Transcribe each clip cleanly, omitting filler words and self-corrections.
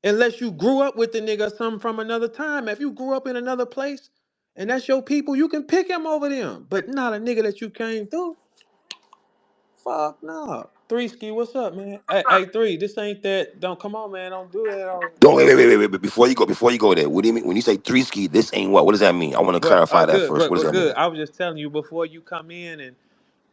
Unless you grew up with the nigga or something from another time. If you grew up in another place and that's your people, you can pick him over them. But not a nigga that you came through. Fuck no. Three ski, what's up, man? Hey, three, this ain't that. Don't come on, man. Don't do that. Don't wait. Before you go there, what do you mean when you say three ski? This ain't what? What does that mean? I want to What? clarify that Good. first. What does What? that mean? Good. I was just telling you before you come in and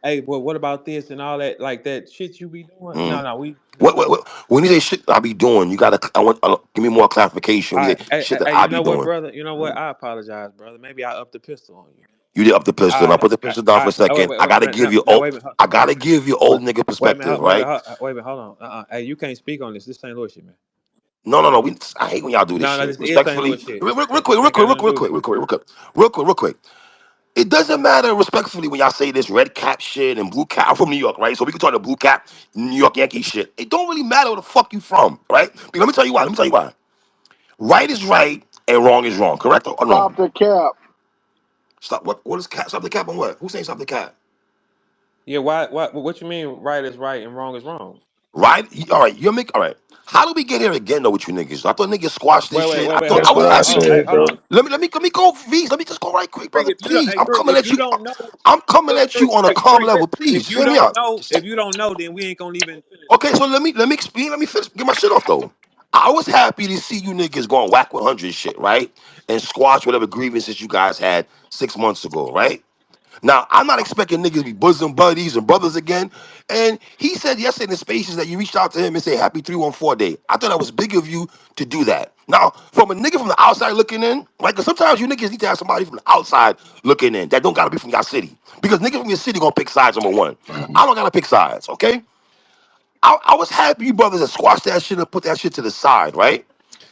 hey, well, what about this and all that, like that shit you be doing? Mm. No, we good. What? When you say shit I be doing, you gotta. I want. Give me more clarification. All When you right. say Hey, shit that hey, I you be know what, doing, brother? You know what? I apologize, brother. Maybe I upped the pistol on you. you did up the All pistol. Now right. put the pistol down for a Wait, second. wait, I wait. gotta give you Now, old. wait a minute. I gotta give you old Wait, nigga wait a minute. perspective, right? Wait a minute. Hold on. Hey, you can't speak on this. This St. Louis shit, man. No. I hate when y'all do this No, shit. this is St. Respectfully, Louis shit. real It quick, ain't got nothing to do with me. real quick. It doesn't matter respectfully when y'all say this red cap shit and blue cap. I'm from New York, right? So we can talk the blue cap, New York Yankee shit. It don't really matter where the fuck you from, right? But let me tell you why. Right is right and wrong is wrong. Correct or Stop wrong? the cap. Stop. What is cap? Stop the cap on what? Who's saying stop the cap? Yeah, why? What you mean? Right is right and wrong is wrong. Right? All right. All right. How do we get here again though with you niggas? I thought niggas squashed this shit. I thought Hold I on, That's was what hold I on, hold happy. on. Hey, said, hold bro. on. Let me go, V's. Let me just go right quick, Three, brother. if you don't, Please. hey, three, if you don't know, I'm coming at three, you on a calm three, level. listen. Please, hear me out. If you don't know, then we ain't gonna even finish. Okay, so let me explain. Let me finish. Get my shit off though. I was happy to see you niggas going whack 100 shit, right? And squash whatever grievances you guys had 6 months ago, right? Now, I'm not expecting niggas to be bosom buddies and brothers again. And he said yesterday in the spaces that you reached out to him and say happy 314 day. I thought that was big of you to do that. Now, from a nigga from the outside looking in, right? Because sometimes you niggas need to have somebody from the outside looking in that don't gotta be from your city. Because niggas from your city gonna pick sides, number one. I don't gotta pick sides, okay? I was happy you brothers that squashed that shit and put that shit to the side, right?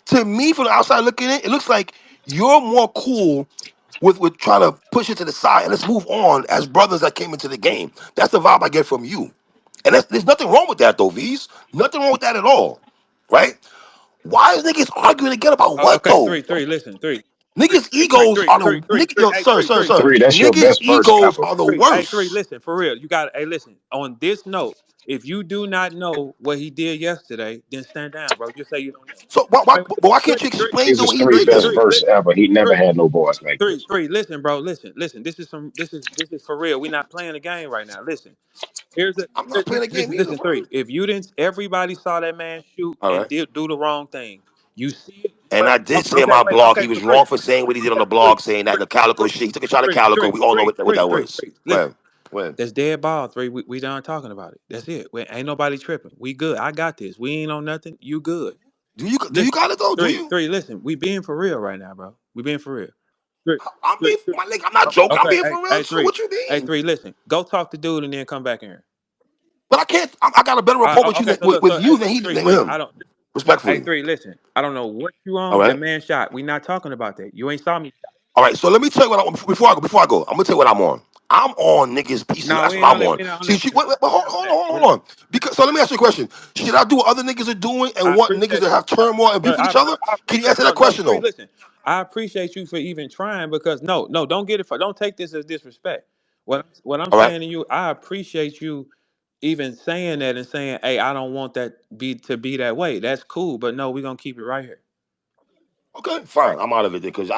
To me, from the outside looking in, it looks like you're more cool with trying to push it to the side and let's move on as brothers that came into the game. That's the vibe I get from you. And there's nothing wrong with that though, V's. Nothing wrong with that at all. Right? Why is niggas arguing again about what Okay, though? three, Niggas egos are the yo, Hey, sir. Three, that's your Niggas best verse egos ever. are the Hey, three, worst. listen, for real. You got hey, listen. On this note, if you do not know what he did yesterday, then stand down, bro. Just say you don't know. So why Three, can't you three, explain This to is what he three did best then? verse listen, ever. He never three, had no bars like this. listen, bro. Listen. This is for real. We're not playing the game right now. Listen. Here's the I'm not playing a game either, listen, three. bro. If you didn't, everybody saw that man shoot All and right. did do the wrong thing. You see it. And I did say in Okay, my wait. blog Okay, he was so three. wrong for saying what he did on Okay, the blog, saying that the calico shit. He took a shot at calico. We all know what that was. Listen, When? that's dead ball. Three. We done talking about it. That's it. Ain't nobody tripping. We good. I got this. We ain't on nothing. You good. Do you Listen, got it though? Do you? three. Listen, we being for real right now, bro. We being for real. Three, I'm three, being three. my nigga. I'm not joking. I'm Okay, being for real hey, too. three. What you Hey, mean? three. Listen, go talk to dude and then come back here. But I can't. I got a better rapport with you Okay, than so look, with you hey, than he three. than with him. I don't. Hey, Respectfully. three. Listen, I don't know what you All on. That right. man shot. We not talking about that. You ain't saw me. All right. So let me tell you what I want before I go. I'm gonna tell you what I'm on. I'm on niggas pieces. No, That's what I'm on. we not on See, that. hold on. Because so let me ask you a question. Should I do what other niggas are doing I and want niggas appreciate to have turmoil and beef bro, with each other? I Can you appreciate answer that no question three. though? Listen, I appreciate you for even trying because no, don't get it for don't take this as disrespect. What I'm All right. saying to you, I appreciate you even saying that and saying, hey, I don't want that be that way. That's cool, but no, we're gonna keep it right here. Okay, fine. I'm out of it because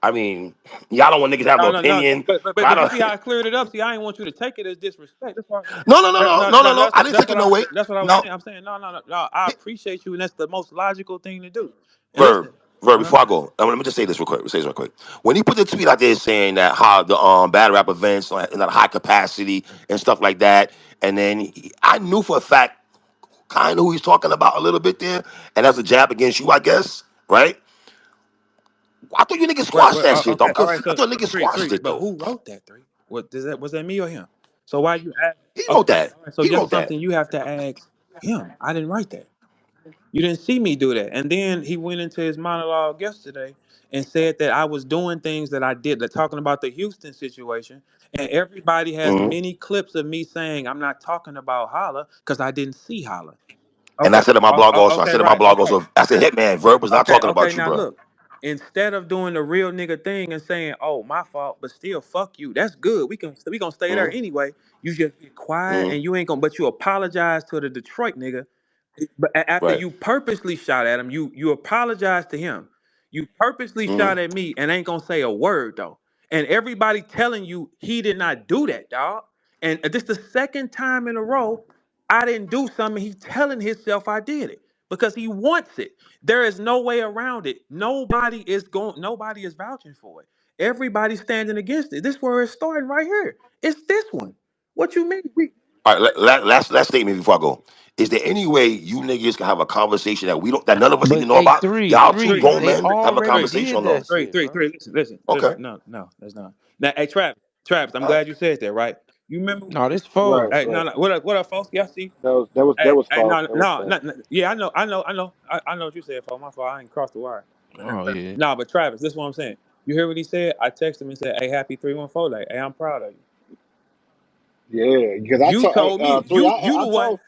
I mean, y'all don't want niggas to have no No. opinion, but I But you don't. see how I cleared it up. See, I didn't want you to take it as disrespect. That's why. No. I didn't take it no way. That's what I was No, saying. I'm saying no. I appreciate you, and that's the most logical thing to do. And Verb, listen, Verb. uh-huh. Before I go, let me just say this real quick. Say this real quick. When he put the tweet out there saying that how the battle rap events are in a high capacity and stuff like that, and then I knew for a fact kind of who he's talking about a little bit there, and that's a jab against you, I guess, right? I thought you niggas squashed that shit. Okay, I'm all right. confused. I thought niggas squashed Three. it But though. who wrote that three? What does that? Was that me or him? So why you ask? He wrote Okay, that. all right. So He that's wrote that. something you have to ask him. I didn't write that. You didn't see me do that. And then he went into his monologue yesterday and said that I was doing things that I did, that talking about the Houston situation. And everybody has hmm many clips of me saying I'm not talking about Holla because I didn't see Holla. And I Okay. said in my blog also. I Okay, said in my right. blog Okay. also. I said Hitman. Verb was not talking Okay. about you, Now bro. look, instead of doing the real nigga thing and saying, "Oh, my fault," but still, fuck you. That's good. We gonna stay there hmm anyway. You just get quiet hmm and you ain't gonna. But you apologize to the Detroit nigga But after Right. you purposely shot at him, you apologize to him. You purposely Mm-hmm. shot at me and ain't gonna say a word though. And everybody telling you he did not do that, dog. And this the second time in a row I didn't do something. He telling himself I did it because he wants it. There is no way around it. Nobody is vouching for it. Everybody's standing against it. This is where it's starting right here. It's this one. What you mean? All right. Last statement before I go. Is there any way you niggas can have a conversation that we don't, that none of us But even know a about? three, Y'all two three, grown they men have a already conversation did or no? that Three, shit, three, bro. three. Listen. Okay. No, that's not. Now, hey, Travis, I'm All right. glad you said that, right? You remember? No, this Right, four. Hey, right. no. What up, folks? Y'all see? That Hey, was hey, false. no, That was no, false. no, no. Yeah, I know what you said, folks. My fault. I ain't crossed the wire. Oh yeah. No, but Travis, this is what I'm saying. You hear what he said? I texted him and said, "Hey, happy 314 day. Hey, I'm proud of you." Yeah, because I You told told me three. you I the one. told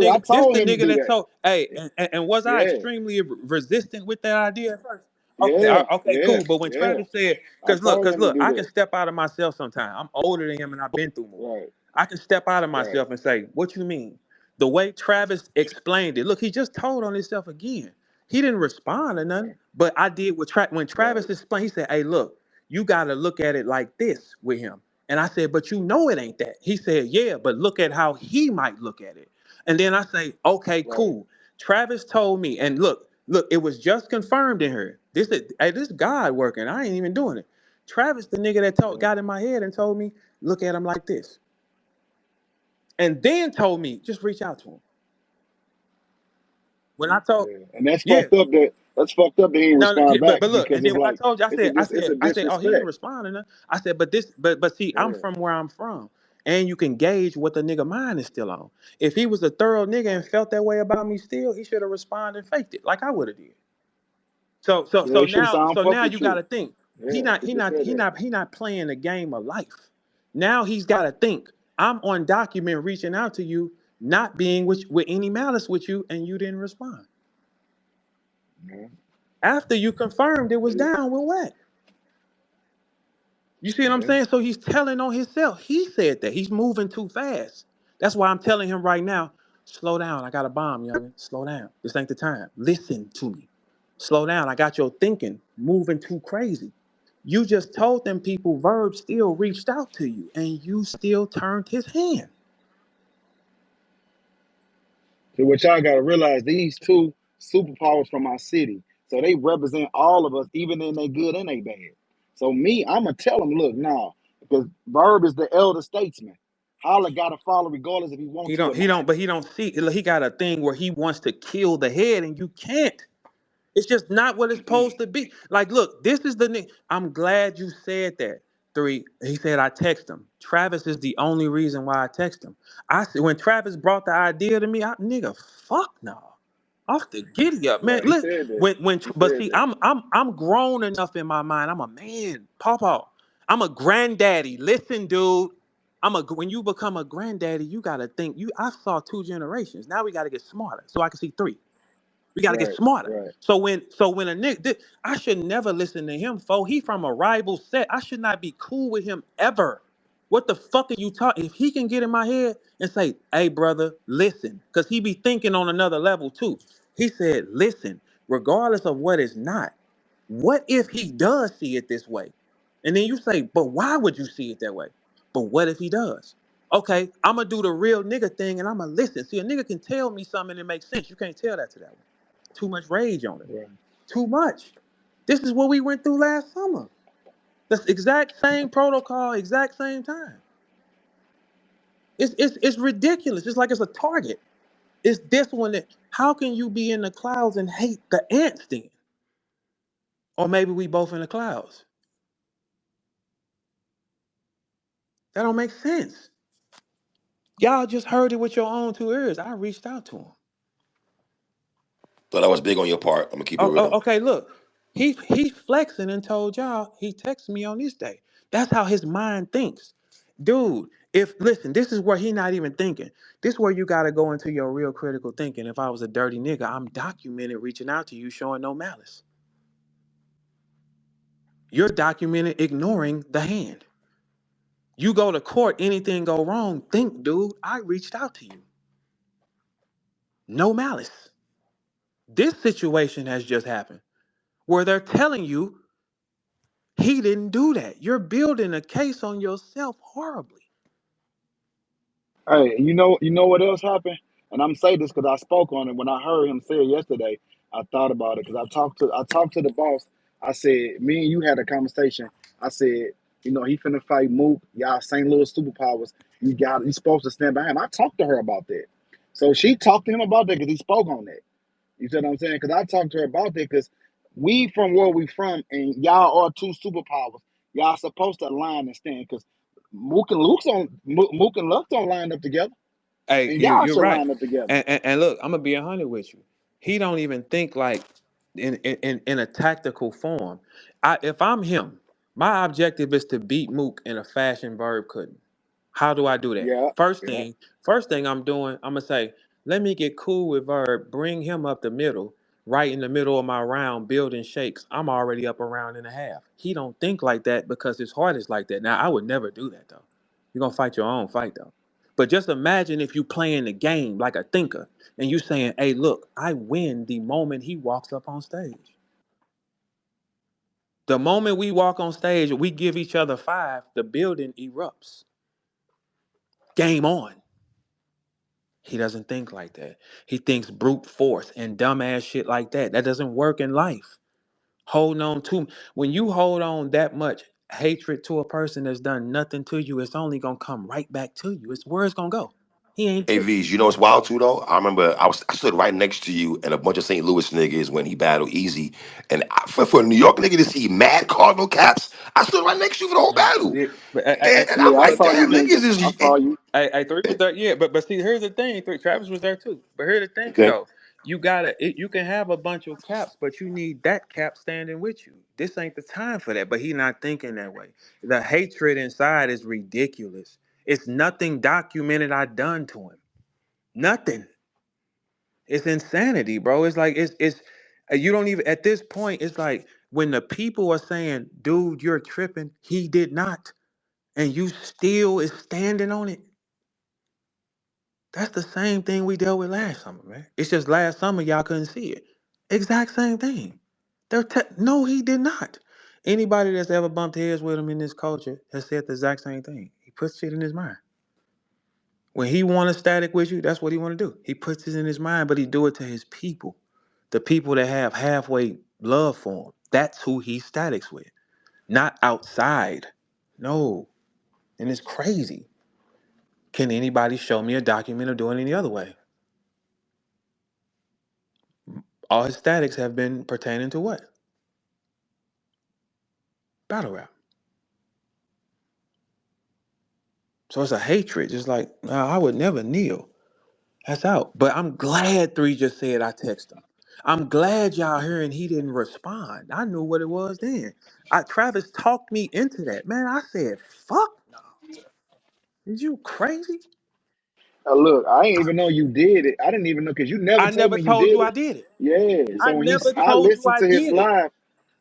I This told the him to nigga do that that. told. Hey, and was I Yeah, extremely resistant with that idea at first? Okay, yeah, okay, yeah, cool. But when yeah. Travis said, I told cause him to look, do I can that. step out of myself sometimes. I'm older than him and I've been through more. Right, I can step out of right, myself and say, "What you mean?" The way Travis explained it. Look, he just told on himself again. He didn't respond or nothing. right, But I did what when Travis right, explained. He said, "Hey, look, you got to look at it like this with him." And I said, "But you know it ain't that." He said, "Yeah, but look at how he might look at it." And then I say, "Okay, right. cool." Travis told me, and look, it was just confirmed in here. This God working. I ain't even doing it. Travis, the nigga that Yeah, got in my head and told me, "Look at him like this," and then told me, "Just reach out to him." When I told, yeah. And that's yeah, fucked up. That's fucked up that he didn't no, respond back but look, because and then it's when I like told you, it's a I said, oh, he ain't disrespect. responding. I said, but this, but see, I'm Yeah, from where I'm from, and you can gauge what the nigga mind is still on. If he was a thorough nigga and felt that way about me still, he should have responded and faked it like I would have did. So so yeah. so He should have said, now "I don't so fuck now with you got you." to think he Yeah, not he he just not said he that. not he not playing the game of life. Now he's got to think I'm on document reaching out to you, not being with any malice with you, and you didn't respond. Yeah, After you confirmed it was yeah, down with what? You see what I'm yeah. saying? So he's telling on himself. He said that. He's moving too fast. That's why I'm telling him right now, slow down. I got a bomb, youngin. Slow down. This ain't the time. Listen to me. Slow down. I got your thinking moving too crazy. You just told them people Verb still reached out to you and you still turned his hand. So what y'all gotta realize, these two superpowers from our city, so they represent all of us, even in they good and they bad. So me, I'ma tell them, look, nah, because Verb is the elder statesman. Holla gotta follow regardless if he want to or not. But he don't see, he got a thing where he wants to kill the head and you can't. It's just not what it's Mm-mm. supposed to be. Like, look, this is the nigga. I'm glad you said that. Three. He said I text him. Travis is the only reason why I text him. I said when Travis brought the idea to me, nigga, fuck no. Off the giddy up, man. Right, he Look, said that. when He but said see, that. I'm grown enough in my mind. I'm a man, Papa. I'm a granddaddy. Listen, dude. When you become a granddaddy, you gotta think. I saw two generations. Now we gotta get smarter so I can see three. We got to get Right, smarter. right, So when a nigga, I should never listen to him. He from a rival set. I should not be cool with him ever. What the fuck are you talking? If he can get in my head and say, "Hey, brother, listen," because he be thinking on another level too. He said, "Listen, regardless of what is not, what if he does see it this way?" And then you say, "But why would you see it that way?" But what if he does? Okay, I'm gonna do the real nigga thing and I'm gonna listen. See, a nigga can tell me something and it makes sense. You can't tell that to that one. Too much rage on it. right. Too much. This is what we went through last summer. The exact same protocol, exact same time. It's ridiculous. It's like it's a target. It's this one that how can you be in the clouds and hate the ants then? Or maybe we both in the clouds. That don't make sense. Y'all just heard it with your own two ears. I reached out to him. So that was big on your part. I'm gonna keep it real. Okay, look. He flexing and told y'all he texted me on this day. That's how his mind thinks. Dude, if listen, this is where he not even thinking. This is where you gotta go into your real critical thinking. If I was a dirty nigga, I'm documented reaching out to you showing no malice. You're documented ignoring the hand. You go to court, anything go wrong, think, dude, I reached out to you. No malice. This situation has just happened where they're telling you he didn't do that. You're building a case on yourself horribly. Hey, you know what else happened? And I'm saying this because I spoke on it when I heard him say it yesterday. I thought about it because I talked to the boss. I said, me and you had a conversation. I said, he finna fight Mook. Y'all St. Louis superpowers. You supposed to stand by him. I talked to her about that. So she talked to him about that because he spoke on that. You see what I'm saying? Because I talked to her about that because we from where we from and y'all are two superpowers. Y'all supposed to align and stand because Mook and Lux don't line up together. Hey, And y'all you're should right. line up together. And look, I'm gonna be 100 with you. He don't even think like in a tactical form. If I'm him, my objective is to beat Mook in a fashion Verb couldn't. How do I do that? Yeah, First yeah. thing, first thing I'm doing, I'm gonna say, let me get cool with Verb, bring him up the middle, right in the middle of my round, building shakes. I'm already up a round and a half. He don't think like that because his heart is like that. Now I would never do that though. You're gonna fight your own fight though. But just imagine if you playing the game like a thinker and you saying, hey, look, I win the moment he walks up on stage. The moment we walk on stage, we give each other five, the building erupts. Game on. He doesn't think like that. He thinks brute force and dumbass shit like that. That doesn't work in life. Holding on to when you hold on that much hatred to a person that's done nothing to you, it's only gonna come right back to you. It's where it's gonna go. He ain't Hey did. V's, you know what's wild too though? I remember I stood right next to you and a bunch of St. Louis niggas when he battled Easy, and for a New York nigga to see mad Cardinal caps, I stood right next to you for the whole battle, Yeah, but and I'm Yeah, I like, saw you, damn, King. niggas I is saw you. I three was there. Yeah, but see, here's the thing. Travis was there too. But here's the thing okay. though. You can have a bunch of caps, but you need that cap standing with you. This ain't the time for that. But he not thinking that way. The hatred inside is ridiculous. It's nothing documented I done to him. Nothing. It's insanity, bro. It's like it's you don't even at this point. It's like when the people are saying, "Dude, you're tripping." He did not, and you still is standing on it. That's the same thing we dealt with last summer, man. It's just last summer y'all couldn't see it. Exact same thing. No, he did not. Anybody that's ever bumped heads with him in this culture has said the exact same thing. He puts shit in his mind. When he want to static with you, that's what he want to do. He puts it in his mind, but he do it to his people, the people that have halfway love for him. That's who he statics with, not outside. No, and it's crazy. Can anybody show me a document of doing it any other way? All his statics have been pertaining to what? Battle rap. So it's a hatred. Just like, nah, I would never kneel. That's out. But I'm glad Three just said I text him. I'm glad y'all hearing he didn't respond. I knew what it was then. Travis talked me into that. Man, I said, fuck no. Is you crazy? Look, I didn't even know you did it. I didn't even know because you never I told never me you told did you I it. did it. Yeah. I So when never I told you listened I to his did it. live,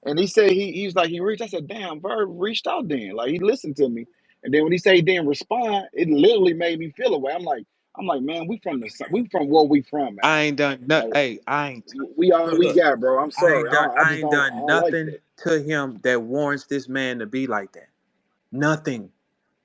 and he said he was like he reached. I said, "Damn, Verb reached out then. Like he listened to me." And then when he said he didn't respond, it literally made me feel away. I'm like, man, we from where we from, man. I ain't done nothing. Like Hey, I ain't. we all we Look, got, bro. I'm sorry. I I just ain't don't I done don't like nothing that. to him that warrants this man to be like that. Nothing.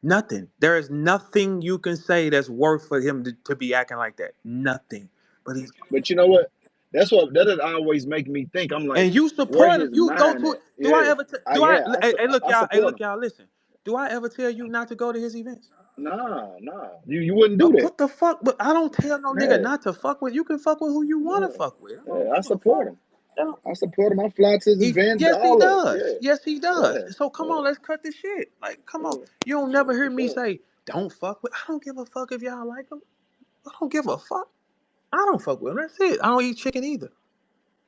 Nothing. There is nothing you can say that's worth for him to be acting like that. Nothing. But he's But you know what? That'll always make me think. I'm like, and you where support him. his You go mind to at? it. Do I Yeah. ever? Do I? Yeah. Hey, look, I y'all. Hey, support look, him. y'all. Listen. Do I ever tell you not to go to his events? Nah, nah. You wouldn't do that. What the fuck? But I don't tell no nigga Yeah, not to fuck with. You can fuck with who you want to yeah, fuck with. I don't yeah. I give a support fuck. him. That don't- I support him. I fly to his events, Yes, he all that. does. Yeah, Yes, he does. yeah, So come yeah, on, let's cut this shit. Like, come on. yeah, You don't never hear for me sure. say, "Don't fuck with." I don't give a fuck if y'all like him. I don't give a fuck. I don't fuck with him. That's it. I don't eat chicken either.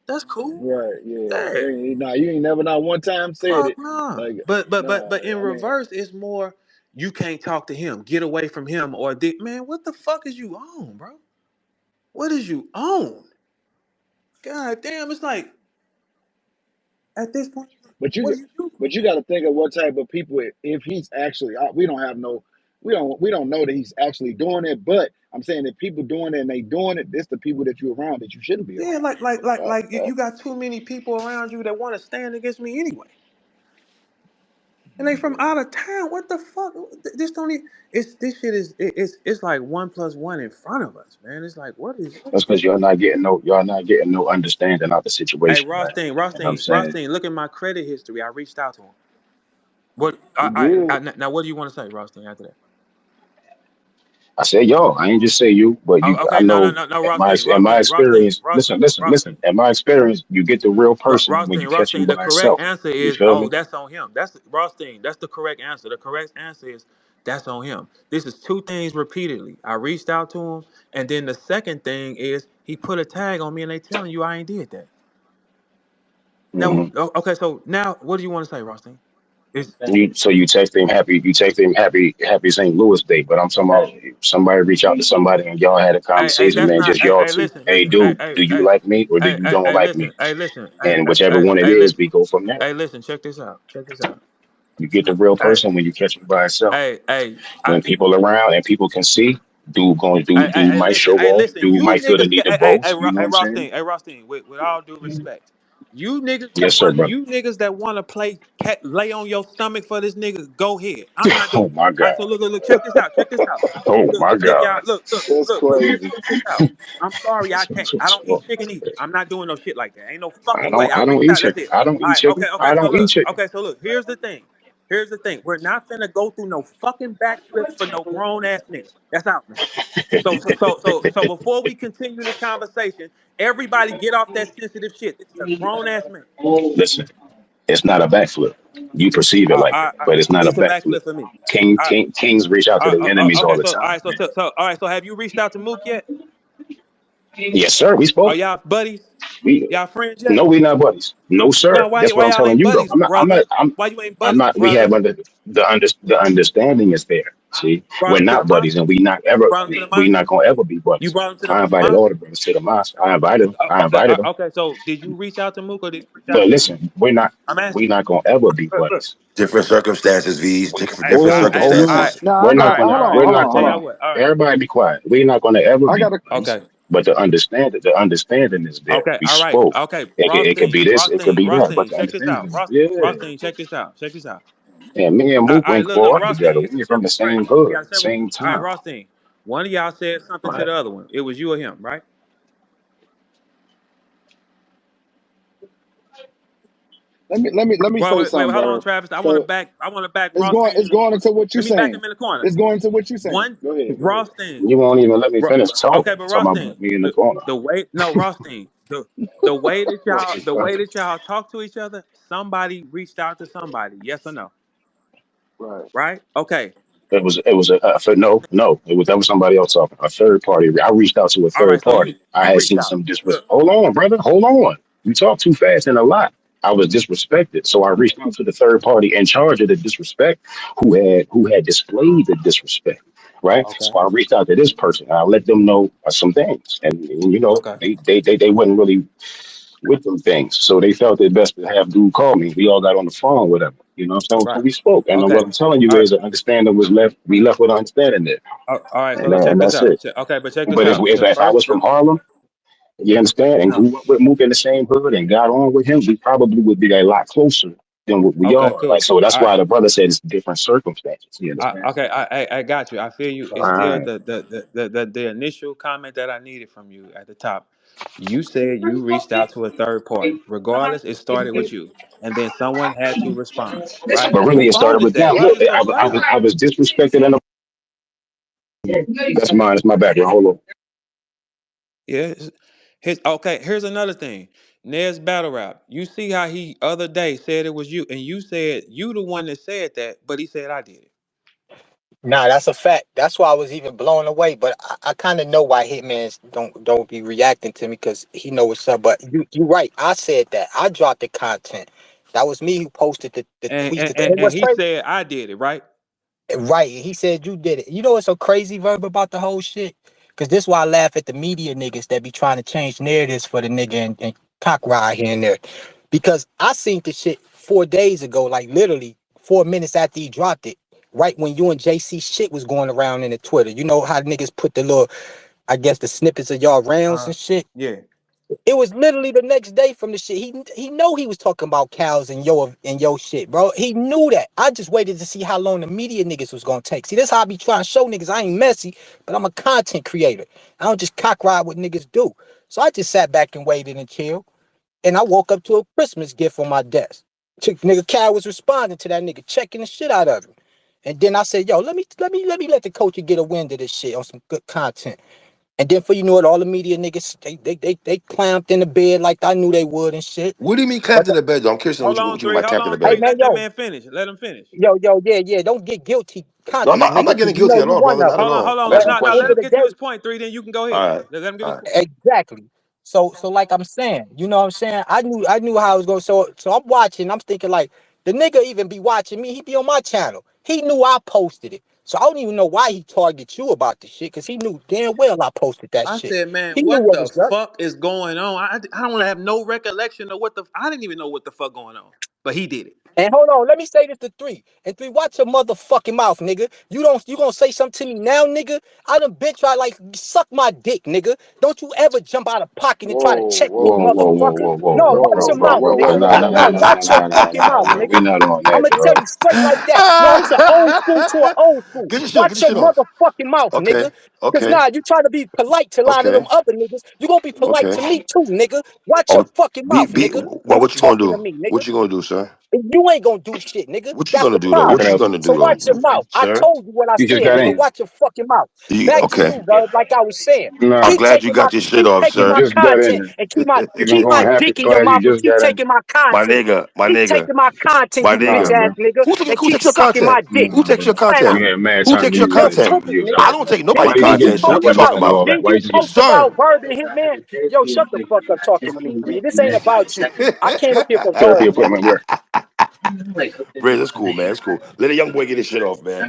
That's cool. Right, yeah. Yeah. Nah, you ain't never not one time said Fuck it. nah. Like, But nah, in I mean, reverse, it's more you can't talk to him. Get away from him or man, what the fuck is you on, bro? What is you on? God damn, it's like at this point, but what you, do you do? but you got to think of what type of people. If he's actually, we don't have no. we don't know that he's actually doing it. But I'm saying that people doing it and they doing it, this the people that you're around that you shouldn't be Yeah, around. you got too many people around you that want to stand against me anyway, and they from out of town. What the fuck? This don't even. This shit is it's like 1+1 in front of us, man. It's like what That's is because y'all not getting no understanding of the Hey, situation, man. Rothstein, You know what I'm Rothstein, saying? Rothstein. Look at my credit history. I reached out to him. What? You good? Now what do you want to say, Rothstein? After that? I said, yo, I ain't just say you, but Oh, you. I okay, no, no, know no, no, in Rothstein, my Rothstein, Rothstein, experience. Listen, Rothstein, listen, listen. Rothstein. In my experience, you get the real person when Rothstein, you catch him Rothstein. The by correct himself. answer You is, feel oh, me? that's on him. That's Rothstein. That's the correct answer. The correct answer is that's on him. This is two things repeatedly. I reached out to him, and then the second thing is he put a tag on me, and they telling you I ain't did that. Now, Hmm. okay, so now what do you want to say, Rothstein? Is So you text him happy. You text him happy St. Louis Day. But I'm talking about somebody reach out to somebody and y'all had a hey, conversation, that's man. not. Just y'all two. Listen, Hey, listen. Hey, dude, hey, do you hey, like me or do hey, you hey, don't hey, like me? listen. Hey, listen. Hey, And hey, whichever hey, one it hey, is, listen. we go from there. Hey, listen. Check this out. Check this out. You get the real Hey, person when you catch him by himself. hey, hey. When people around and people can see, dude might Listen, show off. listen. Dude You might feel the niggas, need to Hey, boast. You know what I'm saying? Rothstein, Rothstein. With all due respect, Yes, sir, brother. you niggas that want to play lay on your stomach for this nigga, go ahead. I'm not doing Oh it. my All right, so God. look. Check this out. Check this out. Oh my Look, God. y'all. That's crazy. Check this out. I'm sorry, I can't. I don't eat chicken either. I'm not doing no shit like that. Ain't no fucking way. I I don't reached eat out. That's chicken. it. I don't All eat right. chicken. I don't eat chicken. Okay. So look. Here's the thing. Here's the thing. We're not finna go through no fucking backflips for no grown ass nigga. That's out, man. So before we continue this conversation, everybody get off that sensitive shit. This is a grown ass man. Listen, it's not a backflip. You perceive it like that, but it's not a It's a backflip. backflip for me. All right, Kings reach out to their enemies all okay. the So all time, right. man. All right. So have you reached out to Mook yet? Yes, sir. We Are spoke. y'all buddies? We Y'all friends yet? no, we not buddies. No, sir. No. That's what Why I'm y'all telling ain't you, though. buddies, brother? Why you ain't I'm buddies, not. We have brother? the understanding is there. See, Brought we're him to the not buddies, mosque. and You brought him to the we mosque. not gonna ever be You buddies. brought him to the I invited all mosque. the brothers to the mosque. I invited them. I Okay. invited them. Okay. So did you reach out to Mook or did he reach out But to you? listen, I'm we're asking you. not gonna ever be Look. buddies. Different circumstances, V's. Hey, Different Hold all on. right, circumstances. Now I We're not got. gonna. Hold on. all We're Hold right. I not on. tell Hold gonna. y'all on. what. All right. Everybody be quiet. We're not gonna ever I be got to. buddies. Okay. But the understanding is there. Okay. We All right. spoke. Okay. It could be this. It could be that. But the Check this understanding out. is yeah. Rothstein, check this out. Check this out. And me and Mook went Look, grow up Rothstein, together. it's a We from the simple same premise. We hood, got a simple. same All right, town. Rothstein. One of y'all said something to Right. the other one. It was you or him, right? Let me say something, Hold on, Verb. Travis. So I want to back it's going Rothstein it's in the going corner. into what you're Let me back saying. him in the corner. It's going into what you're saying. One, Go ahead. Go ahead. Rothstein. You won't even let me finish talking. Okay, but Talking about Rothstein, me in the corner. the way no Rothstein, the way that y'all talk to each other, somebody reached out to somebody. Yes or no? Right. Right? Okay. It was no. That was somebody else talking. A third party. I reached out to a All right. third So party. I you had reached seen out. some disrespect. Look. Hold on, brother. Hold on. You talk too fast and a lot. I was disrespected, so I reached out to the third party in charge of the disrespect, who had displayed the disrespect. Right. Okay. So I reached out to this person. I let them know some things, and Okay. they wasn't really with them things. So they felt it best to have dude call me. We all got on the phone, whatever. You know what I'm saying? So Right. we spoke. And Okay. what I'm telling you All right. is, an understanding was left. We left with an understanding there, All right. So and, let's uh, check and this that's out. it. Okay, but check this But if, out. if if I was from Harlem, you understand, and Uh-huh. grew up with Mook in the same hood and got on with him, we probably would be a lot closer than what we Okay. are. Like, Cool. so that's All why right. the brother said it's different circumstances. You understand? Okay. I got you. I feel you. All It's still right. the initial comment that I needed from you at the top. You said you reached out to a third party. Regardless, it started with you, and then someone had to respond. Right? But really, Who it started phone is with that? them. Why Look, is so I loud? was disrespected. That's mine. It's my background. Hold on. Yeah. Okay. Here's another thing. Nez Battle Rap. You see how he other day said it was you, and you said you the one that said that, but he said I did it. Nah, that's a fact. That's why I was even blown away. But I kind of know why Hitmans don't be reacting to me because he know what's up. But you right. I said that. I dropped the content. That was me who posted the tweet. And And what's he crazy? said I did it, right? Right. He said you did it. You know what's so crazy, Verb, about the whole shit? Because this why I laugh at the media niggas that be trying to change narratives for the nigga and cock ride here and there. Because I seen the shit 4 days ago, like literally 4 minutes after he dropped it. right when you and JC shit was going around in the Twitter. You know how niggas put the little, I guess the snippets of y'all rounds and shit. Yeah. It was literally the next day from the shit. He know he was talking about cows and yo shit, bro. He knew that. I just waited to see how long the media niggas was gonna take. See, this how I be trying to show niggas I ain't messy, but I'm a content creator. I don't just cock ride what niggas do. So I just sat back and waited and chilled. And I woke up to a Christmas gift on my desk. Nigga Cal was responding to that nigga, checking the shit out of him. And then I said, yo, let the coach get a wind of this shit on some good content. And then for you know it, all the media niggas they clamped in the bed like I knew they would and shit. What do you mean But clamped in the bed, though? I'm curious to know Hold what on, you mean three. by Hold clamped in the on, hey three. bed. man, Let that man finish. Let him finish. yeah. Don't get guilty No, I'm conscious, not. I'm nigga, not because getting you guilty know at you all, one brother. of Not them. at Hold all. on. I'm But asking a at No, the let end question. of him the get to day, his point, three. Then you can go All ahead. right. Let him get All his right. point. exactly. So like I'm saying, you know what I'm saying? I knew how I was going. So I'm watching. I'm thinking like the nigga even be watching me. He be on my channel. He knew I posted it. So I don't even know why he targeted you about this shit, because he knew damn well I posted that I shit. said, man, He knew what what the was up. fuck is going on? I don't have no recollection of what the. I didn't even know what the fuck going on, but he did it. And hold on, let me say this to three. And three, watch your motherfucking mouth, nigga. You gonna say something to me now, nigga? I done bitch right like suck my dick, nigga. Don't you ever jump out of pocket and try to Whoa, check me, Whoa, whoa, whoa, whoa, motherfucker. whoa, whoa, No, whoa, watch whoa, your whoa, whoa, mouth, whoa, whoa, whoa. nigga. No, whoa, no, No, no, whoa. no, no, watch no, your no, no, fucking no, no, mouth, no. nigga. We're not on I'm that, gonna tell bro. you straight like that. No, it's an old school to an old school. Get your shit. Get Watch your your shit off. motherfucking mouth, nigga. Okay. Cause Okay. nah, you try to be polite to a lot of them Okay. other niggas. You gonna be polite Okay. to me too, nigga. Watch your Oh, fucking be mouth, be. nigga. Well, When you what you gonna talking to do? me, nigga. What you gonna do, sir? You ain't gonna do shit, nigga. What you That's gonna the do though? What problem. you Okay, gonna So do watch your though, mouth. I sir? told you what I you just said, got nigga. in. Watch your fucking mouth. Back to Okay. you, dog. Like I was saying. I'm Nah, Keep glad you taking my got your shit off, you sir. just got content in. and If I'm keep my going half, dick in your glad you mouth and just keep got in. taking my My content. nigga. My Keep nigga. taking my content, My you bitch Nah, nigga. ass bro. nigga, and Who keep takes your sucking my content? dick. Who Nah, takes your bro. Clown. content? We had mad Who time to takes your use Yo, that content? example stupid you was nigga. I having. don't take Didn't Why nobody you didn't you just content, sir. why, What post you why you about talking just do about? all that? didn't Why you you just get post Sir. about Verb and Hitman? Yo, shut the fuck up talking to me, three. This ain't about you. I came up here for therapy Verb, nigga. equipment where? Ray, that's cool, man. That's cool. Let a young boy get his shit off, man.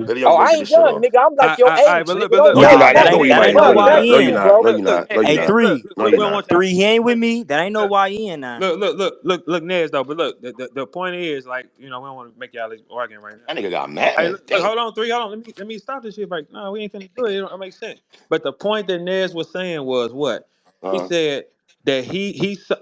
Let a young Oh, boy I get ain't his shit young, off. nigga. I'm like your But age, look, nigga. but Don't look, No, you're look, don't Nah, not. that look, don't No, ain't you treat that might ain't not. no Verb look, No, you're negative, YN. not. bro. No, you're look, not. No, hey, you're Hey, not. three, No, we you're don't not. want y'all. three. He ain't with me. That ain't no YN now. Look, Nez though. But look, the point is like we don't want to make y'all arguing right now. That nigga got Hey, mad. look, Damn. hold on, three, hold on. Let me stop this shit right now. We ain't finna do it. It don't make sense. But the point that Nez was saying was what he Uh, said that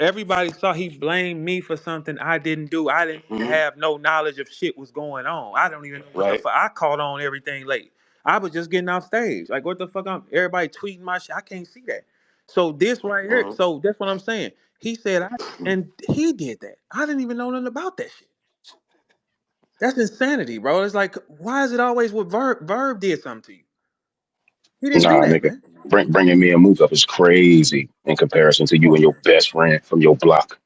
everybody saw he blamed me for something I didn't do. I didn't even hmm have no knowledge of shit was going on. I don't even know what the Right. fuck. I caught on everything late. I was just getting off stage. Like what the fuck? Everybody tweeting my shit. I can't see that. So this right here. hmm So that's what I'm saying. He said and he did that. I didn't even know nothing about that shit. That's insanity, bro. It's like, why is it always what Verb did something to you? He didn't do Nah, that, nigga. man. Bringing me a move up is crazy in comparison to you and your best friend from your block.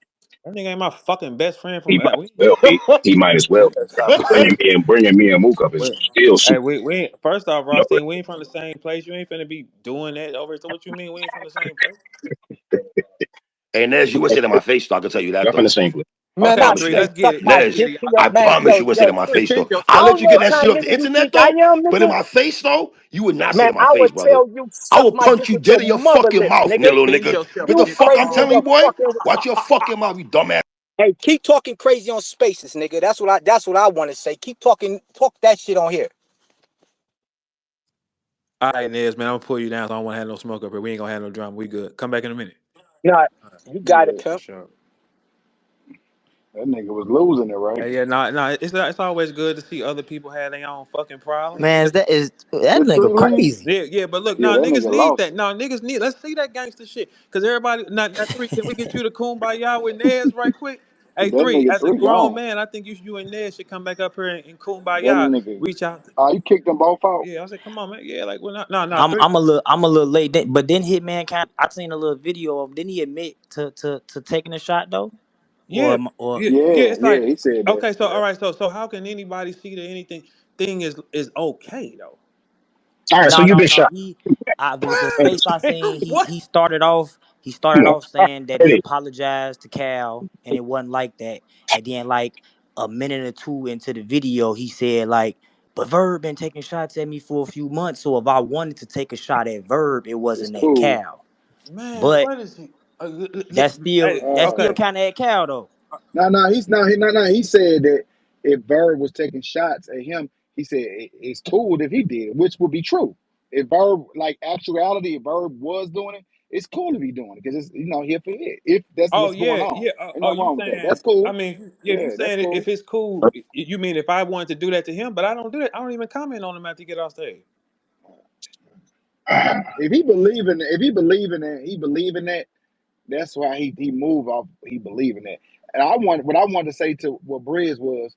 That nigga ain't my fucking best friend He from might we. as well be. He might as We well be. gotta stop this shit. Bringing me a move up is We, still hey, super. we ain't, first off, You know, Rothstein, we ain't from the same place. You ain't finna be doing that over. So what you mean we ain't from the same place? Hey, Nez, you would say to my face, though. I can tell you that, y'all from the though. same place. I Man, Okay, I promise you three. say that. Let's suck get it. my Let's Nez, get dick it. to your I man. promise Yo, you would say yo, to my three. face, though. Repeat I'll I let yourself. don't you know get what that shit kind off of the nigga you internet, think I though. am, But in nigga. my face, though, you would not say Man, to my I face, would brother. tell you I suck will my punch dick you with dead your in your mother fucking lips, mouth, nigga. little Repeat nigga. yourself, Get the You nigga. fuck Come I'm crazy in telling on. you, your boy. fucking. Watch your fucking mouth, you dumbass. Hey, keep talking crazy on spaces, nigga. That's what I want to say. Keep talk that shit on here. All right, Nez, man, I'm gonna pull you down. So I don't want to have no smoke up here. We ain't gonna have no drama. We good. Come back in a minute. Nah, you got it, Yeah, For pimp. sure. that nigga was losing it, right? Hey, yeah, no, it's always good to see other people have their own fucking problems. Man, that It's nigga three lead. crazy. Yeah, but look, Yeah, no, that niggas nigga need lost that. it. No, niggas need. Let's see that gangster shit. Cause everybody, not three. Can we get you to kumbaya with Nez right quick? Hey, That three. nigga As a three grown gone. man, I think you and Nez should come back up here and That kumbaya. nigga. Reach out. You kicked them both out. Yeah, I said, come on, man. Yeah, like we're not. No, I'm three. I'm a little I'm a little late, but then Hitman I seen a little video of. Didn't he admit to taking a shot though, Yeah, or yeah. Yeah, It's yeah, like he said that. okay, so all right, so how can anybody see that anything thing is okay though? All right, so no you no been no shot. he the space I seen What? he Come started on. off saying that It he is. apologized to Cal and it wasn't like that, and then like a minute or two into the video he said like, but Verb been taking shots at me for a few months, so if I wanted to take a shot at Verb it It's wasn't at cool. Cal. Man, But what is he? that's Hey, still Uh, okay. kind of at Cal though. no, no, he's not. He said that if Bird was taking shots at him, He said it's cool if he did, which would be true. If Verb, like actuality, if Verb was doing it, it's cool if he doing it because it's here for it. If that's Oh what's going yeah, on, yeah. ain't Oh, nothing you wrong with that. saying? That's cool. I mean, yeah. If you Yeah, that's saying cool. if it's cool, you mean if I wanted to do that to him, but I don't do that. I don't even comment on him after he get off stage. If he believe in, if he believe in that, he believe in that. That's why he moved off. He believe in that. And what I wanted to say to what Briz was,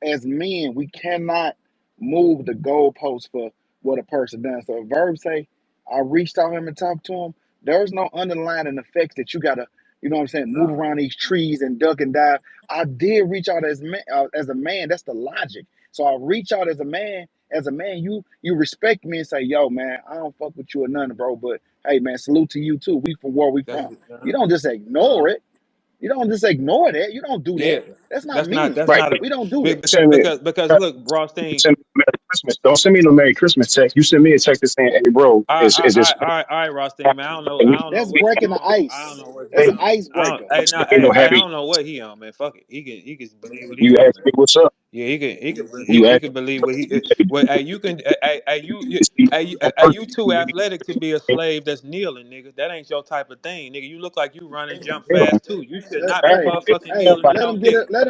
as men, we cannot move the goalpost for what a person does. So if Verb say, I reached out him and talked to him, there's no underlying effects that you gotta, you know what I'm saying, move around these trees and duck and dive. I did reach out as a man. That's the logic. So I reach out as a man. As a man, you respect me and say, yo, man, I don't fuck with you or nothing, bro. But hey, man, salute to you too. We from where we That's from. You don't just ignore uh-huh. it. You don't just ignore that. You don't do that. Yeah. That's not That's not. men. That's Right. not a We don't do that. Send me, because look, Rothstein. send me a Merry Christmas. Don't send me no Merry Christmas text. You send me a text that's saying, "Hey, bro, is this?" All right, Rothstein, man. And I you don't know That's what he breaking the on. I don't ice. know what he That's say, on. icebreaker. send me Hey, no man, I happy. don't know what he on, man. Fuck it. He can believe what he You want, ask man. me what's up. Yeah, You he ask can believe what he. me, Well, hey, you can. Hey, you too athletic to be a slave that's kneeling, nigga. That ain't your type of thing, nigga. You look like you run and jump fast too. You should not be motherfucking kneeling to Let no him get nigga. it. Let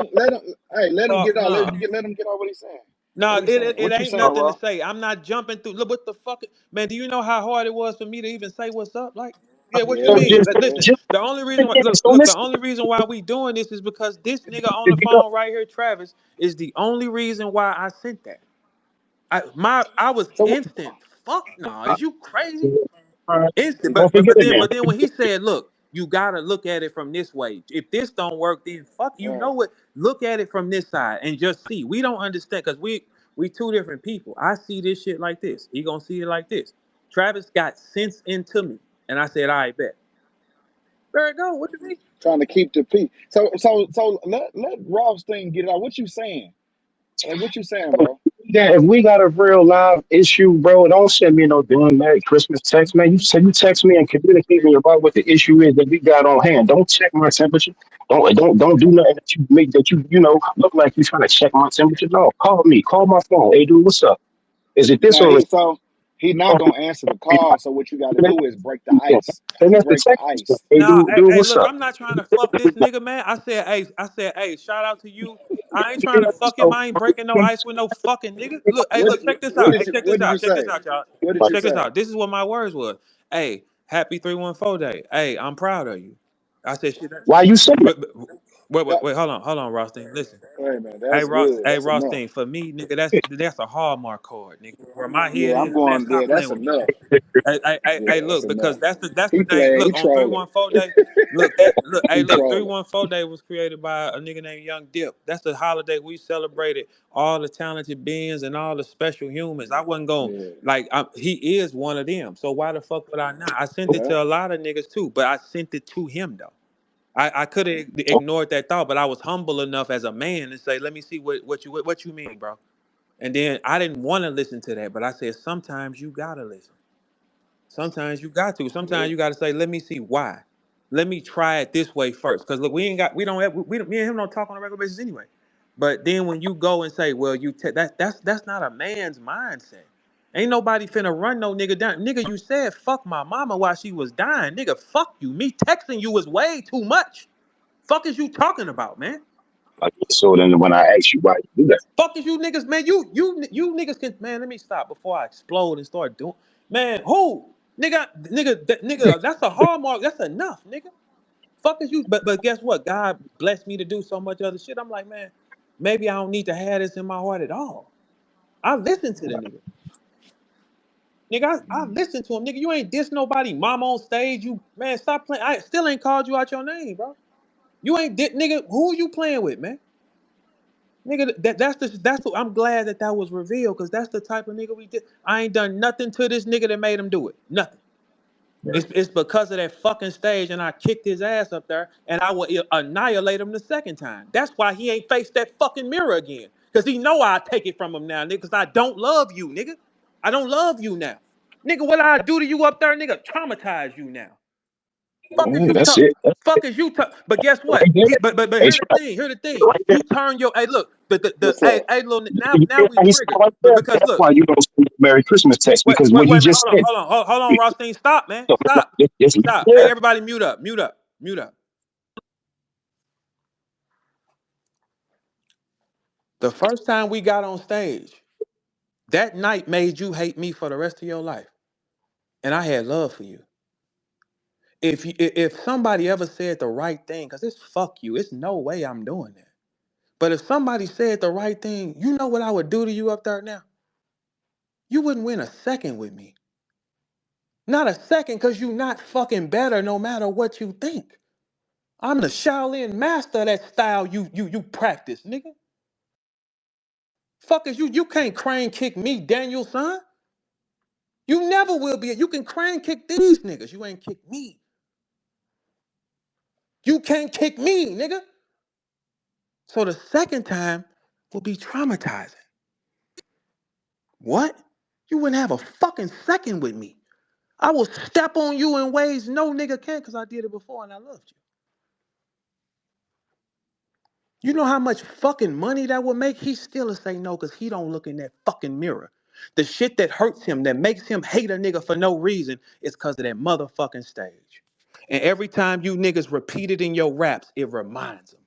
him get Fuck out. nah. Let him get out what he's saying. No, What he's saying. it What you ain't saying, nothing to Raw? say. I'm not jumping through. Look, what the fuck, man? Do you know how hard it was for me to even say what's up? Like, yeah, what you so Yeah, mean? just, Listen, yeah. just the only reason why, again, so look, the listen. only reason why we doing this is because this nigga on If the you don't, phone right here, Travis, is the only reason why I sent that. I was So instant. Fuck no, is you crazy? Instant, don't forget it but then then. when he said, "Look, you gotta look at it from this way. If this don't work, then fuck you know what? Look at it from this side and just see." We don't understand because we two different people. I see this shit like this. He gonna see it like this. Travis got sense into me, and I said, "All right, bet." There it go. What you mean? trying to keep the peace. So let Ross thing get it out. What you saying? Like what you saying, bro? Yeah, if we got a real live issue, bro, don't send me no damn Merry Christmas text, man. You text me and communicate me about what the issue is that we got on hand. Don't check my temperature. Don't do nothing that you make that you know look like you trying to check my temperature. No, call me. Call my phone. Hey, dude, what's up? Is it this Now or is he not it? gonna answer the call. So what you got to do is break the ice. And You that's the break the text. ice. Hey, No, dude, hey, what's look, up? I'm not trying to fuck this nigga, man. I said, hey, shout out to you. I ain't trying to fuck him. So, I ain't breaking no ice with no fucking nigga. Look, hey, look, check this out. Hey, check What this did you out. Check this say? out, y'all. What did you Check this say? out. This is what my words was. Hey, happy 314 day. Hey, I'm proud of you. I said, shit. why you say that? Wait, That, hold on, Rothstein. Listen. hey man, that's good. Hey, That's enough. Rothstein. For me, nigga, that's a Hallmark card, nigga. Where my head Yeah, I'm is, man, going. stop Yeah, playing that's with me, man. enough. Yeah, Hey, that's look, enough. because that's the He day. playing. He Look, on trolling. 314 day, He look, trolling. 314 day was created by a nigga named Young Dip. That's the holiday we celebrated all the talented beings and all the special humans. I wasn't going Yeah, he is one of them. So why the fuck would I not? I sent it yeah. to a lot of niggas too, but I sent it to him though. I could have ignored that thought, but I was humble enough as a man to say, "Let me see what you mean, bro." And then I didn't want to listen to that, but I said, "Sometimes you gotta listen. Sometimes you got to. Yeah. Sometimes you got to say, let me see why. Let me try it this way first. Because look, we don't have, me and him don't talk on a regular basis anyway. But then when you go and say, well, that's not a man's mindset. Ain't nobody finna run no nigga down. Nigga, you said fuck my mama while she was dying. Nigga, fuck you. Me texting you was way too much. Fuck is you talking about, man? So then when I ask you why you do that, Fuck is you niggas, man. You niggas can, man. Let me stop before I explode and start doing. Man, who nigga? That's a hallmark. That's enough, nigga. Fuck is you. But guess what? God blessed me to do so much other shit. I'm like, man, maybe I don't need to have this in my heart at all. I listen to the nigga. Nigga, I listen to him. Nigga, you ain't diss nobody. Mom on stage. You man, stop playing. I still ain't called you out your name, bro. You ain't nigga. Who you playing with, man? Nigga, that's what I'm glad that was revealed because that's the type of nigga we did. I ain't done nothing to this nigga that made him do it. Nothing. It's because of that fucking stage, and I kicked his ass up there, and I will annihilate him the second time. That's why he ain't faced that fucking mirror again, because he know I take it from him now, nigga. Because I don't love you, nigga. I don't love you now, nigga. What I do to you up there, nigga? Traumatize you now. Fuck is you That's talk? it. That's Fuck is you talk? But guess it what? right there. But Hey, here's the Shaq, thing. Here's the thing. right there. You turn your hey look. But the What's hey up? hey little You now hear we how he said triggered. right But there? because That's look, why you don't send Merry Christmas text, because what he wait a minute. just said. Hold on, Rothstein. Stop, man. No, no, Stop. it's right Stop. Hey, there. everybody, mute up. Mute up. Mute up. The first time we got on stage, that night made you hate me for the rest of your life, and I had love for you. If somebody ever said the right thing, because it's fuck you, it's no way I'm doing that. But if somebody said the right thing, you know what I would do to you up there now? You wouldn't win a second with me. Not a second, because you not fucking better no matter what you think. I'm the Shaolin master of that style you practice, nigga. Fuck is you can't crane kick me, Daniel son. You never will be. You can crane kick these niggas. You ain't kick me. You can't kick me, nigga. So the second time will be traumatizing. What? You wouldn't have a fucking second with me. I will step on you in ways no nigga can because I did it before and I loved you. You know how much fucking money that would make? He still will say no because he don't look in that fucking mirror. The shit that hurts him, that makes him hate a nigga for no reason, is because of that motherfucking stage. And every time you niggas repeat it in your raps, it reminds him.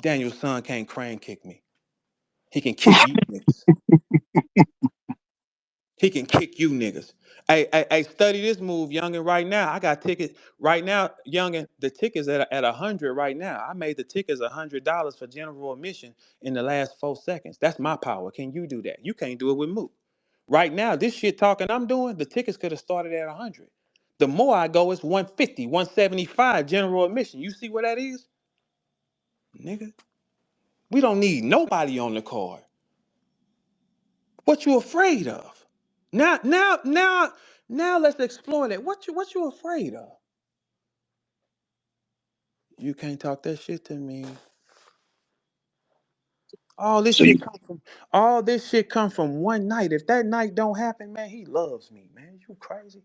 Daniel's son can't crane kick me. He can kick you niggas. He can kick you niggas. Hey, study this move, youngin. Right now, I got tickets. Right now, youngin, the tickets at 100 right now. I made the tickets $100 for general admission in the last 4 seconds. That's my power. Can you do that? You can't do it with Mook. Right now, this shit talking I'm doing, the tickets could have started at 100. The more I go, it's 150, 175 general admission. You see what that is? Nigga, we don't need nobody on the card. What you afraid of? Now let's explore that. What you afraid of? You can't talk that shit to me. All this So you shit come from one night. If that night don't happen, man, he loves me, man. You crazy?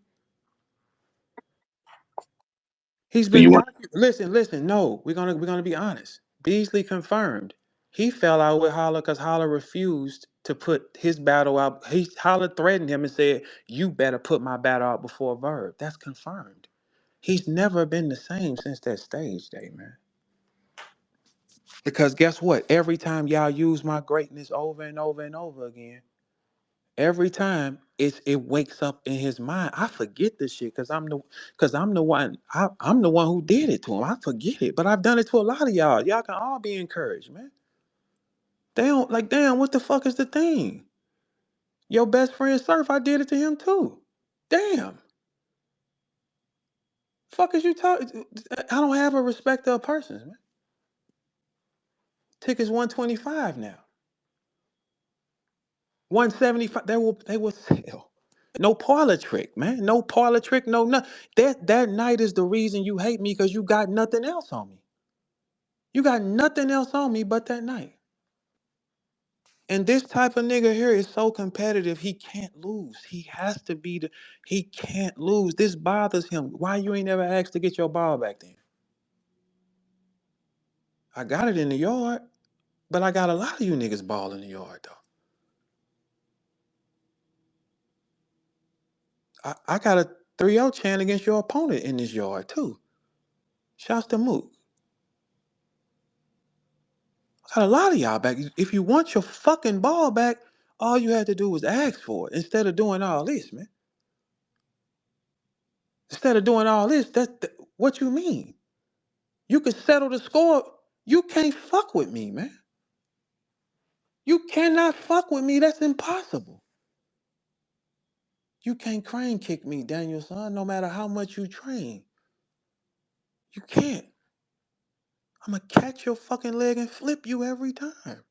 He's so you been want listen. No, we're gonna be honest. Beasley confirmed. He fell out with Holler because Holler refused to put his battle out. Holler threatened him and said, "You better put my battle out before Verb." That's confirmed. He's never been the same since that stage day, man. Because guess what? Every time y'all use my greatness over and over and over again, every time it wakes up in his mind. I forget this shit I'm the one who did it to him. I forget it, but I've done it to a lot of y'all. Y'all can all be encouraged, man. Damn, what the fuck is the thing? Your best friend Surf, I did it to him too. Damn. Fuck is you talking? I don't have a respect of persons, man. Tickets 125 now. 175. They will sell. No parlor trick, man. No parlor trick. No, no. That night is the reason you hate me because you got nothing else on me. You got nothing else on me but that night. And this type of nigga here is so competitive, he can't lose. He has to be he can't lose. This bothers him. Why you ain't never asked to get your ball back then? I got it in the yard, but I got a lot of you niggas ball in the yard though. I got a 3-0 chant against your opponent in this yard too. Shouts to Mook. I got a lot of y'all back. If you want your fucking ball back, all you had to do was ask for it instead of doing all this, man. Instead of doing all this, what you mean? You can settle the score. You can't fuck with me, man. You cannot fuck with me. That's impossible. You can't crane kick me, Daniel son, no matter how much you train. You can't. I'm gonna catch your fucking leg and flip you every time.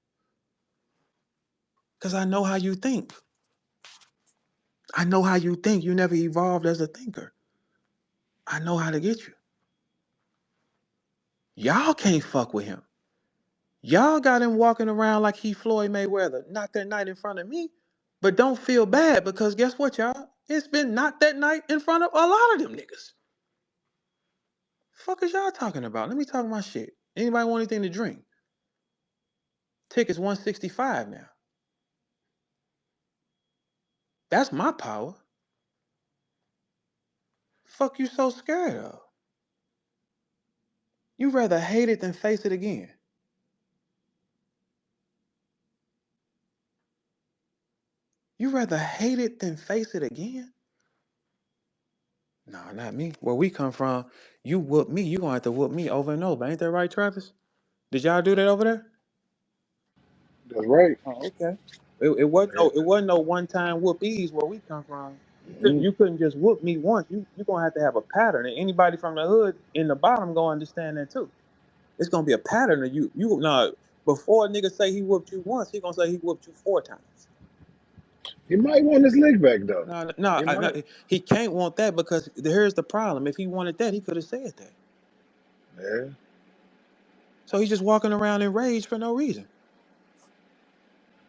Because I know how you think. I know how you think. You never evolved as a thinker. I know how to get you. Y'all can't fuck with him. Y'all got him walking around like he Floyd Mayweather, not that night in front of me. But don't feel bad because guess what, y'all? It's been not that night in front of a lot of them niggas. Fuck is y'all talking about? Let me talk my shit. Anybody want anything to drink? Tickets 165 now. That's my power. Fuck you so scared of? You rather hate it than face it again. You rather hate it than face it again? No, not me. Where we come from, you whoop me, you gonna have to whoop me over and over. Ain't that right, Travis? Did y'all do that over there? That's right. Oh, okay. It wasn't no one time whoopies where we come from. Mhm. You couldn't just whoop me once. You gonna have to have a pattern. And anybody from the hood in the bottom gonna understand that too. It's gonna be a pattern of you no before a nigga say he whooped you once, he gonna say he whooped you 4 times. He might want his lick back though. No, no, He might. no, he can't want that because here's the problem. If he wanted that, he could have said that. Yeah. So he's just walking around in rage for no reason.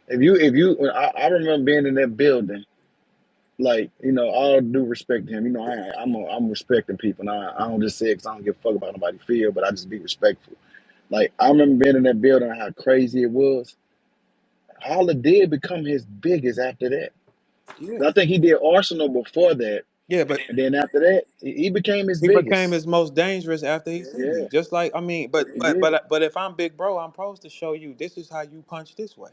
When I remember being in that building, like, all due respect to him, I'm respecting people. And I don't just say it because I don't give a fuck about nobody feel, but I just be respectful. Like, I remember being in that building and how crazy it was. Holla did become his biggest after that. Yeah. 'Cause I think he did Arsenal before that, Yeah, but and then after that, he became his he became biggest. his most dangerous after he seen me. Yeah, Just like I mean, but he but did. but if I'm big bro, I'm supposed to show you this is how you punch this way.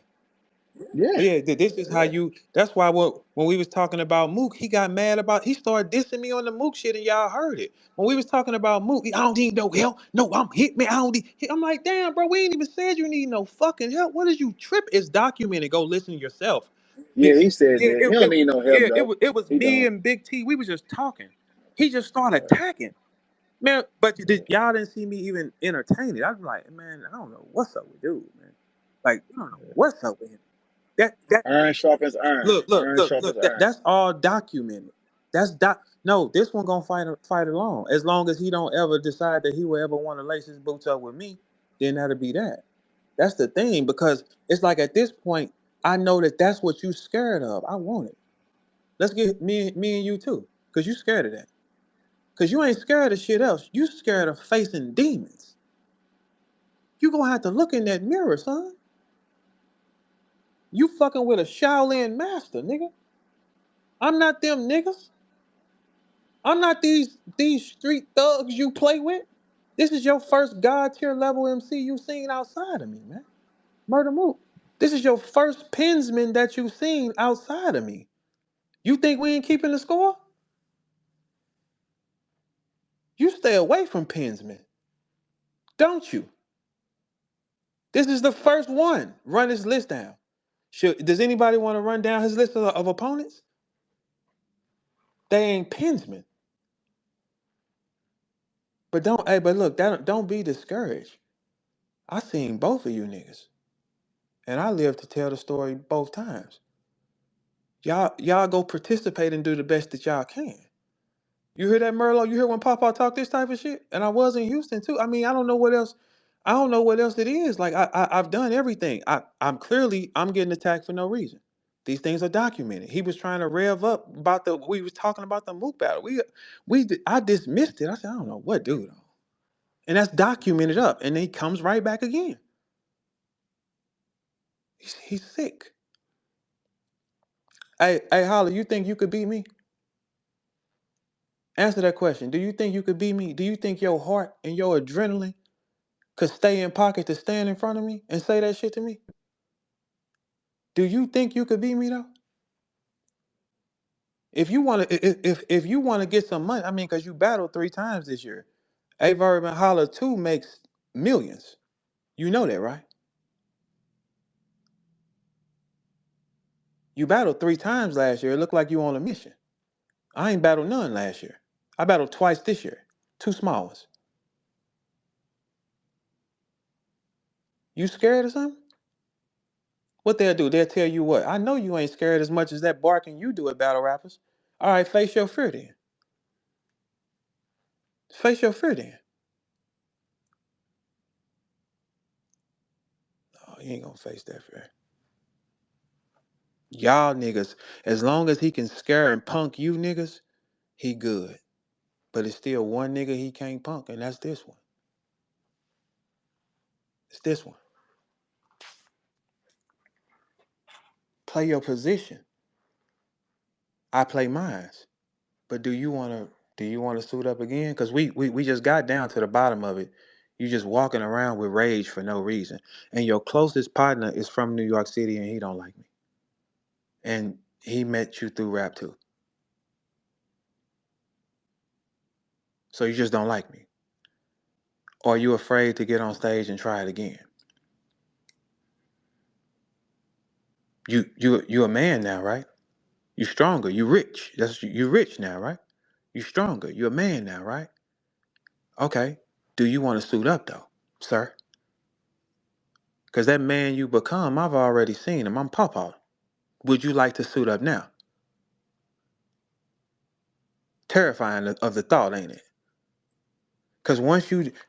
Yeah, Yeah, this is how you. That's why when we was talking about Mook, he got mad about. He started dissing me on the Mook shit, and y'all heard it. When we was talking about Mook, I don't need no help. No, I'm hit me. I don't need. I'm like, damn, bro, we ain't even said you need no fucking help. What is you trip? It's documented. Go listen to yourself. yeah, It, he said yeah, that. He don't need no help yeah, though. it was He me don't. and Big T. We was just talking. He just started Yeah, attacking. Man, but y'all didn't see me even entertain it. I was like, man, I don't know what's up with dude, man. Like, I don't know what's up with him. That iron sharpens iron. Iron sharpens iron. that's all documented. No, this one gonna fight along. As long as he don't ever decide that he will ever want to lace his boots up with me, then that'll be that. That's the thing because it's like at this point, I know that that's what you scared of. I want it. Let's get me and you too, cause you scared of that. Cause you ain't scared of shit else. You scared of facing demons. You gonna have to look in that mirror, son. You fucking with a Shaolin master, nigga. I'm not them niggas. I'm not these street thugs you play with. This is your first god tier level MC you seen outside of me, man. Murder Mook. This is your first pensman that you seen outside of me. You think we ain't keeping the score? You stay away from pensmen, don't you? This is the first one. Run his list down. Does anybody want to run down his list of opponents? They ain't pensmen. But look, don't be discouraged. I seen both of you niggas, and I live to tell the story both times. Y'all go participate and do the best that y'all can. You hear that, Merlo? You hear when Papa talk this type of shit? And I was in Houston too. I mean, I don't know what else. I don't know what else it is. Like I've done everything. I'm getting attacked for no reason. These things are documented. He was trying to rev up about we was talking about the Mook battle. I dismissed it. I said I don't know what dude. And that's documented up. And then he comes right back again. He's sick. Hey, Holly, you think you could beat me? Answer that question. Do you think you could beat me? Do you think your heart and your adrenaline could stay in pocket to stand in front of me and say that shit to me? Do you think you could beat me though? If you want to, if you want to get some money, I mean, because you battled 3 times this year. VERB and Holla 2 makes millions. You know that, right? You battled 3 times last year. It looked like you on a mission. I ain't battled none last year. I battled twice this year. 2 small ones. You scared of something? What they'll do, they'll tell you what. I know you ain't scared as much as that barking you do at battle rappers. All right, face your fear then. Face your fear then. Oh, you ain't gonna face that fear. Y'all niggas, as long as he can scare and punk you niggas, he good. But it's still one nigga he can't punk, and that's this one. It's this one. Play your position. I play mine. But do you wanna suit up again? Because we just got down to the bottom of it. You just walking around with rage for no reason. And your closest partner is from New York City and he don't like me. And he met you through rap too. So you just don't like me. Or are you afraid to get on stage and try it again? You a man now, right? You stronger, you rich. You rich now, right? You stronger, you a man now, right? Okay. Do you want to suit up though, sir? Because that man you become, I've already seen him. I'm Pawpaw. Would you like to suit up now? Terrifying of the thought, ain't it? Because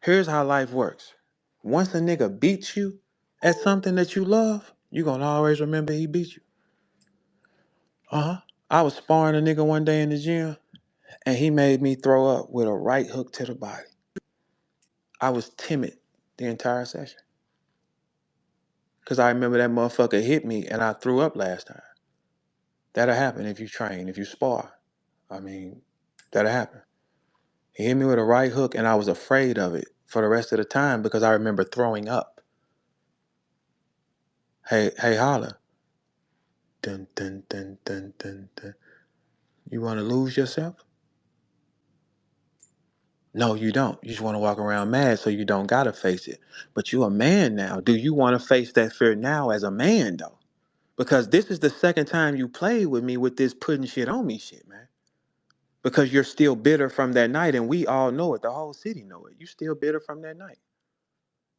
here's how life works. Once a nigga beats you at something that you love, you gonna always remember he beat you. Uh-huh. I was sparring a nigga one day in the gym, and he made me throw up with a right hook to the body. I was timid the entire session. Because I remember that motherfucker hit me and I threw up last time. That'll happen if you train, if you spar. I mean, that'll happen. He hit me with a right hook and I was afraid of it for the rest of the time because I remember throwing up. Hey, holla. Dun, dun, dun, dun, dun, dun. You want to lose yourself? No, you don't. You just want to walk around mad so you don't got to face it. But you a man now. Do you want to face that fear now as a man, though? Because this is the second time you played with me with this putting shit on me shit, man. Because you're still bitter from that night, and we all know it. The whole city know it. You still bitter from that night.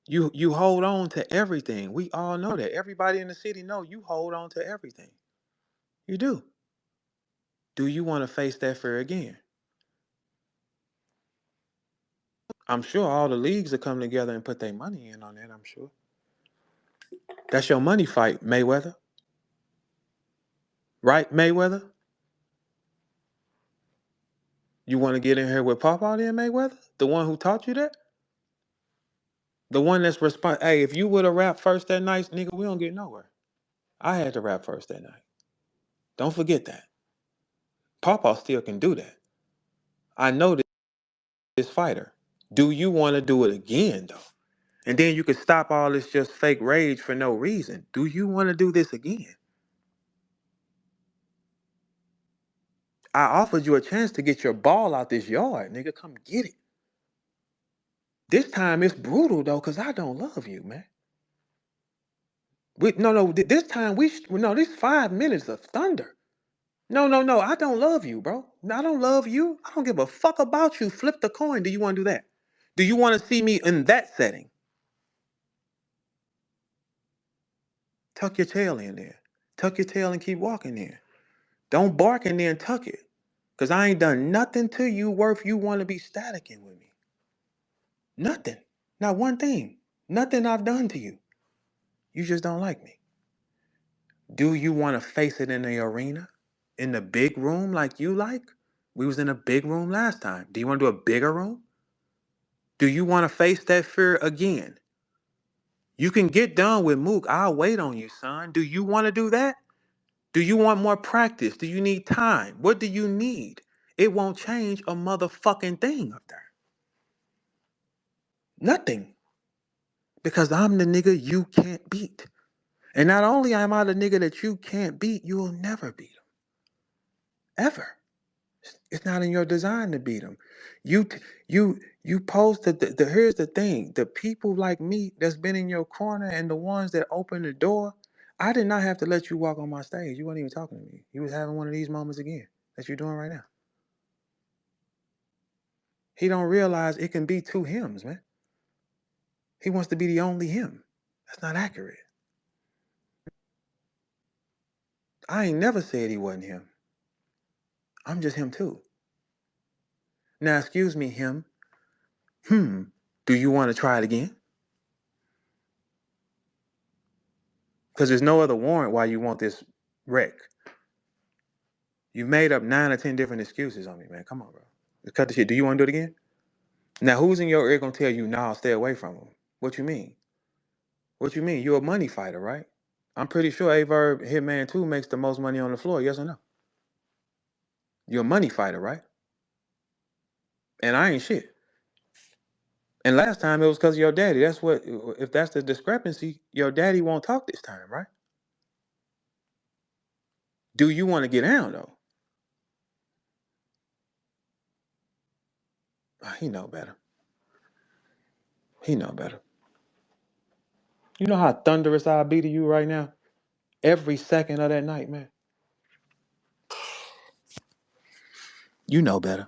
You hold on to everything. We all know that. Everybody in the city know you hold on to everything. You do. Do you want to face that fear again? I'm sure all the leagues will come together and put their money in on that, I'm sure. That's your money fight, Mayweather. Right, Mayweather? You want to get in here with Papa then, Mayweather? The one who taught you that? The one that's hey, if you would have rapped first that night, nigga, we don't get nowhere. I had to rap first that night. Don't forget that. Papa still can do that. I know this fighter. Do you want to do it again, though? And then you could stop all this just fake rage for no reason. Do you want to do this again? I offered you a chance to get your ball out this yard, nigga. Come get it. This time it's brutal, though, because I don't love you, man. This time this 5 minutes of thunder. No, I don't love you, bro. I don't love you. I don't give a fuck about you. Flip the coin. Do you want to do that? Do you want to see me in that setting? Tuck your tail in there. Tuck your tail and keep walking in. Don't bark and then tuck it. Because I ain't done nothing to you worth you want to be staticking with me. Nothing. Not one thing. Nothing I've done to you. You just don't like me. Do you want to face it in the arena? In the big room like you like? We was in a big room last time. Do you want to do a bigger room? Do you want to face that fear again? You can get done with Mook. I'll wait on you, son. Do you want to do that? Do you want more practice? Do you need time? What do you need? It won't change a motherfucking thing up there. Nothing. Because I'm the nigga you can't beat. And not only am I the nigga that you can't beat, you'll never beat him. Ever. It's not in your design to beat him. You post here's the thing. The people like me that's been in your corner and the ones that open the door, I did not have to let you walk on my stage. You weren't even talking to me. You was having one of these moments again that you're doing right now. He don't realize it can be two hims, man. He wants to be the only him. That's not accurate. I ain't never said he wasn't him. I'm just him too. Now, excuse me, him. Do you want to try it again? Because there's no other warrant why you want this Wreck. You've made up 9 or 10 different excuses on me, man. Come on, bro. Let's cut the shit. Do you want to do it again? Now, who's in your ear gonna tell you, nah, stay away from him? What you mean? What you mean? You're a money fighter, right? I'm pretty sure VERB Hitman 2 makes the most money on the floor, yes or no? You're a money fighter, right? And I ain't shit. And last time it was because of your daddy. That's what, if that's the discrepancy, your daddy won't talk this time, right? Do you want to get down, though? He know better. He know better. You know how thunderous I'll be to you right now? Every second of that night, man. You know better.